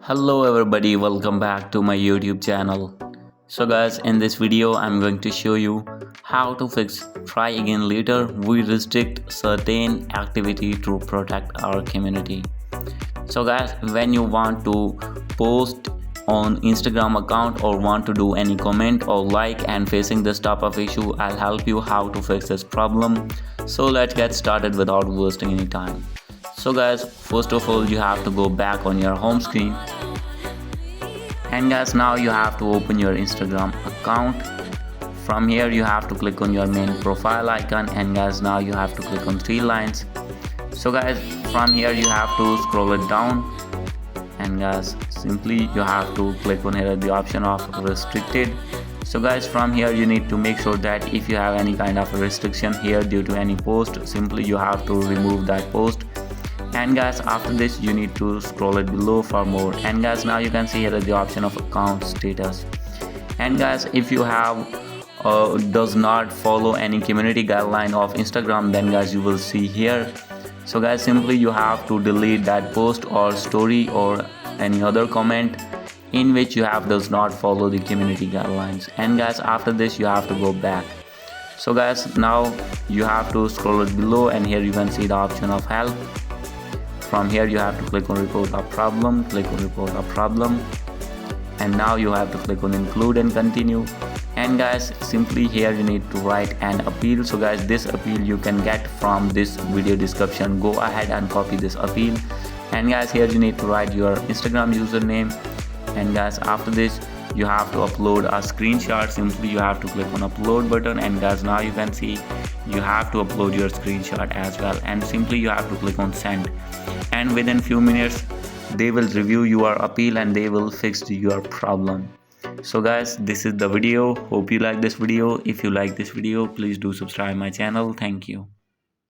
Hello everybody, welcome back to my YouTube channel. So guys, in this video I'm going to show you how to fix try again later. We restrict certain activity to protect our community. So guys, when you want to post on Instagram account or want to do any comment or like and facing this type of issue, I'll help you how to fix this problem. So let's get started without wasting any time. So guys, first of all you have to go back on your home screen, and guys now you have to open your Instagram account. From here you have to click on your main profile icon, and guys now you have to click on three lines. So guys, from here you have to scroll it down, and guys simply you have to click on here the option of restricted. So guys, from here you need to make sure that if you have any kind of restriction here due to any post, simply you have to remove that post. And guys, after this you need to scroll it below for more, and guys now you can see here the option of account status. And guys, if you have does not follow any community guideline of Instagram, then guys you will see here. So guys, simply you have to delete that post or story or any other comment in which you have does not follow the community guidelines. And guys, after this you have to go back. So guys, now you have to scroll it below, and here you can see the option of help. From here you have to click on report a problem, and now you have to click on include and continue. And guys, simply here you need to write an appeal. So guys, this appeal you can get from this video description. Go ahead and copy this appeal. And guys, here you need to write your Instagram username, and guys after this you have to upload a screenshot. Simply you have to click on upload button, and guys now you can see you have to upload your screenshot as well, and simply you have to click on send. And within few minutes they will review your appeal and they will fix your problem. So guys, this is the video. Hope you like this video. If you like this video, please do subscribe my channel. Thank you.